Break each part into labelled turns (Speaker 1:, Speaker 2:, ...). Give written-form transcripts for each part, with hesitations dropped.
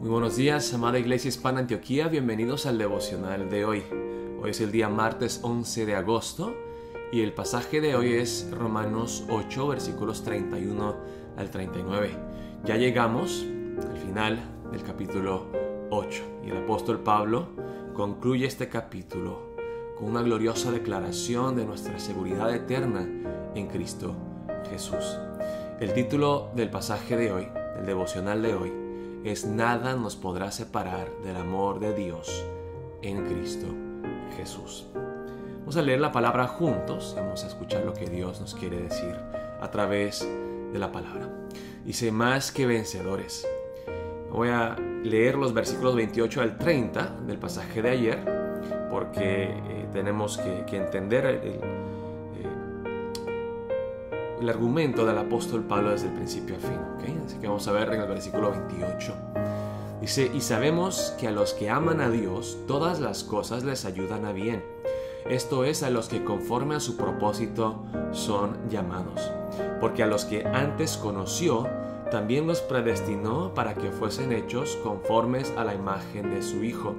Speaker 1: Muy buenos días, amada Iglesia Hispana Antioquía, bienvenidos al devocional de hoy. Hoy es el día martes 11 de agosto y el pasaje de hoy es Romanos 8, versículos 31 al 39. Ya llegamos al final del capítulo 8 y el apóstol Pablo concluye este capítulo con una gloriosa declaración de nuestra seguridad eterna en Cristo Jesús. El título del pasaje de hoy, del devocional de hoy, es Nada nos podrá separar del amor de Dios en Cristo Jesús. Vamos a leer la palabra juntos y vamos a escuchar lo que Dios nos quiere decir a través de la palabra. Dice, más que vencedores. Voy a leer los versículos 28 al 30 del pasaje de ayer porque tenemos que entender el argumento del apóstol Pablo desde el principio al fin, ¿okay? Así que vamos a ver en el versículo 28. Dice, y sabemos que a los que aman a Dios, todas las cosas les ayudan a bien. Esto es, a los que conforme a su propósito son llamados. Porque a los que antes conoció, también los predestinó para que fuesen hechos conformes a la imagen de su Hijo,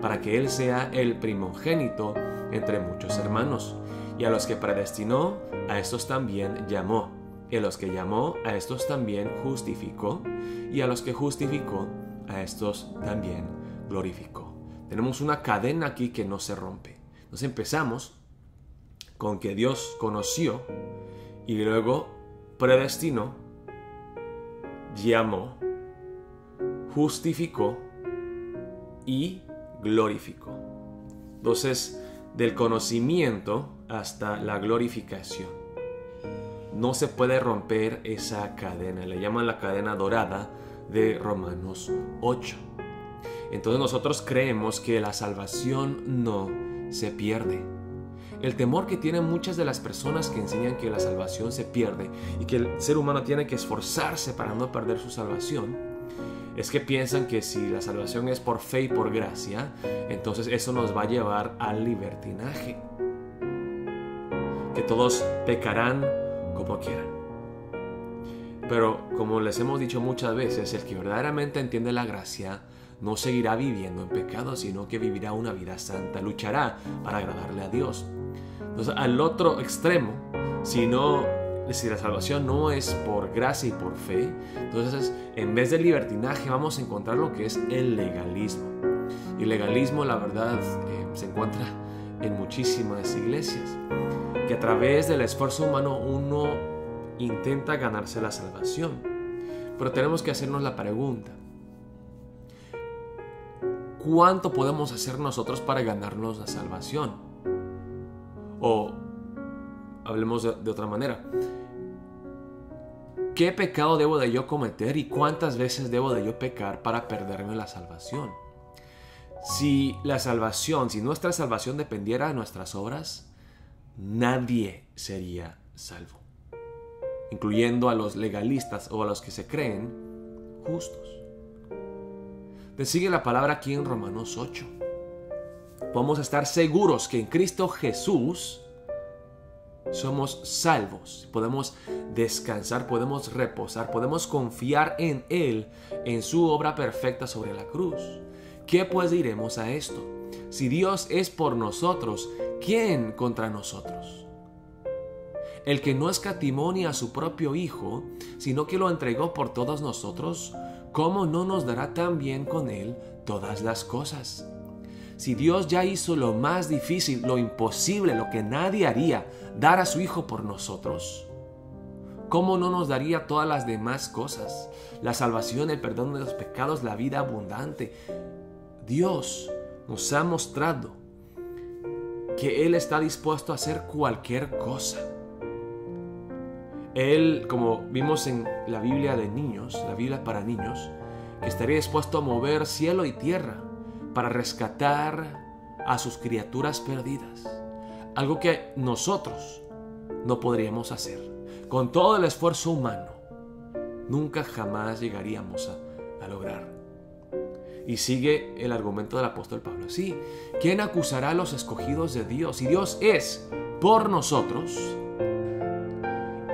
Speaker 1: para que Él sea el primogénito entre muchos hermanos. Y a los que predestinó, a estos también llamó. Y a los que llamó, a estos también justificó. Y a los que justificó, a estos también glorificó. Tenemos una cadena aquí que no se rompe. Entonces empezamos con que Dios conoció y luego predestinó, llamó, justificó y glorificó. Entonces, del conocimiento hasta la glorificación. No se puede romper esa cadena. Le llaman la cadena dorada de Romanos 8. Entonces nosotros creemos que la salvación no se pierde. El temor que tienen muchas de las personas que enseñan que la salvación se pierde y que el ser humano tiene que esforzarse para no perder su salvación, es que piensan que si la salvación es por fe y por gracia, entonces eso nos va a llevar al libertinaje. Que todos pecarán como quieran. Pero como les hemos dicho muchas veces, el que verdaderamente entiende la gracia no seguirá viviendo en pecado, sino que vivirá una vida santa, luchará para agradarle a Dios. Entonces, al otro extremo, si la salvación no es por gracia y por fe, entonces en vez del libertinaje vamos a encontrar lo que es el legalismo. Y el legalismo, la verdad, se encuentra en muchísimas iglesias, que a través del esfuerzo humano uno intenta ganarse la salvación. Pero tenemos que hacernos la pregunta, ¿cuánto podemos hacer nosotros para ganarnos la salvación? O hablemos de otra manera, ¿qué pecado debo de yo cometer y cuántas veces debo de yo pecar para perderme la salvación? Si nuestra salvación dependiera de nuestras obras, nadie sería salvo, incluyendo a los legalistas o a los que se creen justos. Te sigue la palabra aquí en Romanos 8. Podemos estar seguros que en Cristo Jesús somos salvos, podemos descansar, podemos reposar, podemos confiar en Él, en su obra perfecta sobre la cruz. ¿Qué pues diremos a esto? Si Dios es por nosotros, ¿quién contra nosotros? El que no escatimó ni a su propio Hijo, sino que lo entregó por todos nosotros, ¿cómo no nos dará también con Él todas las cosas? Si Dios ya hizo lo más difícil, lo imposible, lo que nadie haría, dar a su Hijo por nosotros, ¿cómo no nos daría todas las demás cosas? La salvación, el perdón de los pecados, la vida abundante. Dios nos ha mostrado que Él está dispuesto a hacer cualquier cosa. Él, como vimos en la Biblia de niños, la Biblia para niños, que estaría dispuesto a mover cielo y tierra para rescatar a sus criaturas perdidas. Algo que nosotros no podríamos hacer. Con todo el esfuerzo humano, nunca jamás llegaríamos a lograr. Y sigue el argumento del apóstol Pablo. Sí, ¿quién acusará a los escogidos de Dios? Si Dios es por nosotros,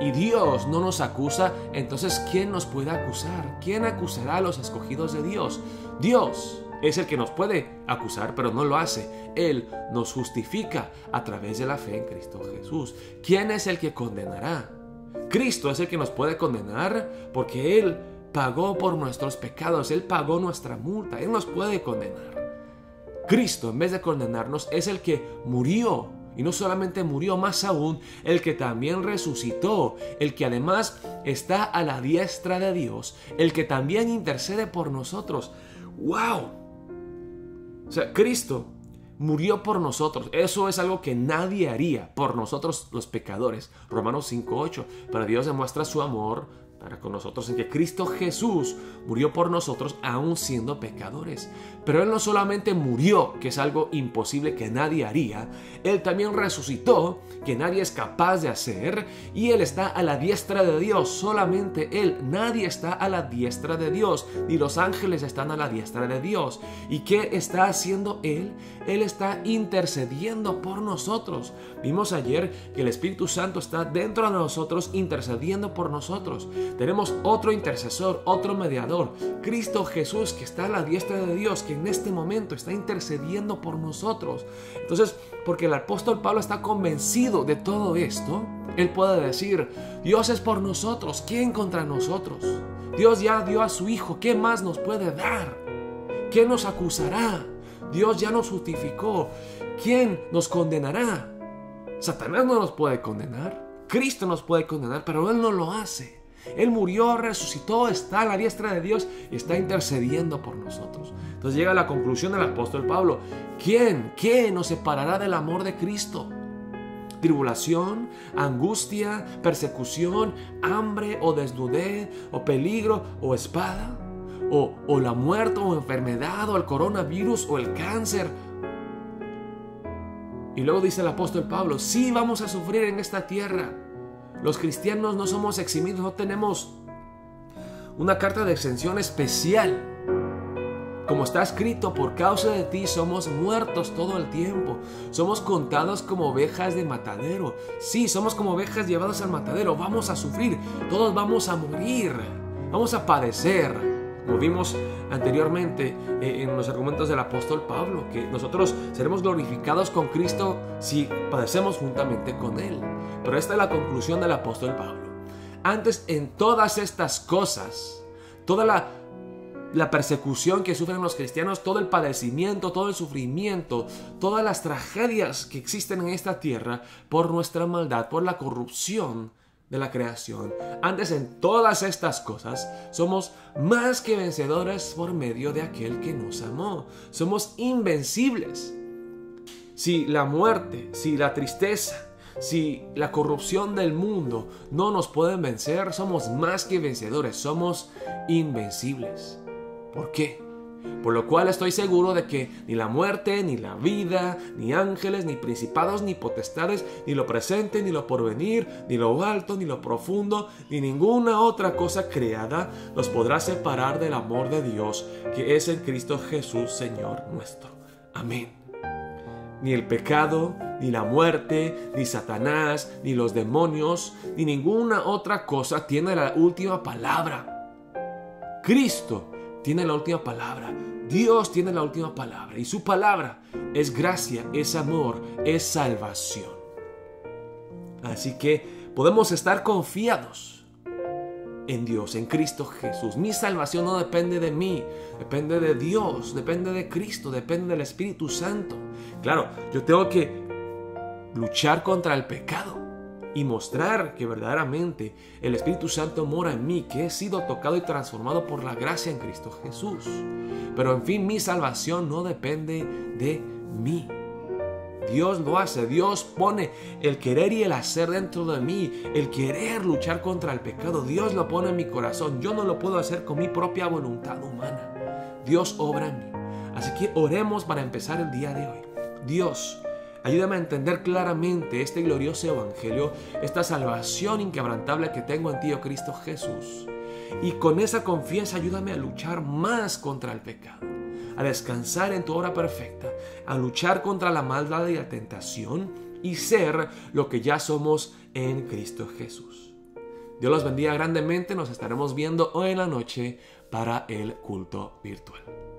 Speaker 1: y Dios no nos acusa, entonces ¿quién nos puede acusar? ¿Quién acusará a los escogidos de Dios? Dios es el que nos puede acusar, pero no lo hace. Él nos justifica a través de la fe en Cristo Jesús. ¿Quién es el que condenará? Cristo es el que nos puede condenar porque Él pagó por nuestros pecados. Él pagó nuestra multa. Él nos puede condenar. Cristo, en vez de condenarnos, es el que murió. Y no solamente murió, más aún, el que también resucitó, el que además está a la diestra de Dios, el que también intercede por nosotros. ¡Wow! O sea, Cristo murió por nosotros. Eso es algo que nadie haría por nosotros los pecadores. Romanos 5:8. Pero Dios demuestra su amor para con nosotros en que Cristo Jesús murió por nosotros aún siendo pecadores. Pero Él no solamente murió, que es algo imposible que nadie haría, Él también resucitó, que nadie es capaz de hacer, y Él está a la diestra de Dios, solamente Él. Nadie está a la diestra de Dios, ni los ángeles están a la diestra de Dios. ¿Y qué está haciendo Él? Él está intercediendo por nosotros. Vimos ayer que el Espíritu Santo está dentro de nosotros intercediendo por nosotros. Tenemos otro intercesor, otro mediador, Cristo Jesús, que está a la diestra de Dios, que en este momento está intercediendo por nosotros. Entonces, porque el apóstol Pablo está convencido de todo esto, él puede decir: Dios es por nosotros, ¿quién contra nosotros? Dios ya dio a su Hijo, ¿qué más nos puede dar? ¿Quién nos acusará? Dios ya nos justificó, ¿quién nos condenará? Satanás no nos puede condenar, Cristo nos puede condenar, pero Él no lo hace. Él murió, resucitó, está a la diestra de Dios y está intercediendo por nosotros. Entonces llega a la conclusión del apóstol Pablo: ¿Qué nos separará del amor de Cristo? ¿Tribulación, angustia, persecución, hambre o desnudez, o peligro o espada? ¿O la muerte o enfermedad, o el coronavirus o el cáncer? Y luego dice el apóstol Pablo: sí, vamos a sufrir en esta tierra. Los cristianos no somos eximidos, no tenemos una carta de exención especial. Como está escrito, por causa de ti somos muertos todo el tiempo. Somos contados como ovejas de matadero. Sí, somos como ovejas llevadas al matadero. Vamos a sufrir, todos vamos a morir, vamos a padecer. Como vimos anteriormente en los argumentos del apóstol Pablo, que nosotros seremos glorificados con Cristo si padecemos juntamente con Él. Pero esta es la conclusión del apóstol Pablo. Antes, en todas estas cosas, toda la persecución que sufren los cristianos, todo el padecimiento, todo el sufrimiento, todas las tragedias que existen en esta tierra por nuestra maldad, por la corrupción de la creación. Antes, en todas estas cosas, somos más que vencedores por medio de aquel que nos amó. Somos invencibles. Si la muerte, si la tristeza, si la corrupción del mundo no nos pueden vencer, somos más que vencedores, somos invencibles. ¿Por qué? Por lo cual estoy seguro de que ni la muerte, ni la vida, ni ángeles, ni principados, ni potestades, ni lo presente, ni lo porvenir, ni lo alto, ni lo profundo, ni ninguna otra cosa creada nos podrá separar del amor de Dios que es en Cristo Jesús, Señor nuestro. Amén. Ni el pecado, ni la muerte, ni Satanás, ni los demonios, ni ninguna otra cosa tiene la última palabra. Cristo tiene la última palabra. Dios tiene la última palabra. Y su palabra es gracia, es amor, es salvación. Así que podemos estar confiados en Dios, en Cristo Jesús. Mi salvación no depende de mí, depende de Dios, depende de Cristo, depende del Espíritu Santo. Claro, yo tengo que luchar contra el pecado y mostrar que verdaderamente el Espíritu Santo mora en mí, que he sido tocado y transformado por la gracia en Cristo Jesús. Pero en fin, mi salvación no depende de mí. Dios lo hace, Dios pone el querer y el hacer dentro de mí, el querer luchar contra el pecado, Dios lo pone en mi corazón. Yo no lo puedo hacer con mi propia voluntad humana. Dios obra en mí. Así que oremos para empezar el día de hoy. Dios, ayúdame a entender claramente este glorioso evangelio, esta salvación inquebrantable que tengo en ti, oh Cristo Jesús. Y con esa confianza ayúdame a luchar más contra el pecado, a descansar en tu obra perfecta, a luchar contra la maldad y la tentación y ser lo que ya somos en Cristo Jesús. Dios los bendiga grandemente. Nos estaremos viendo hoy en la noche para el culto virtual.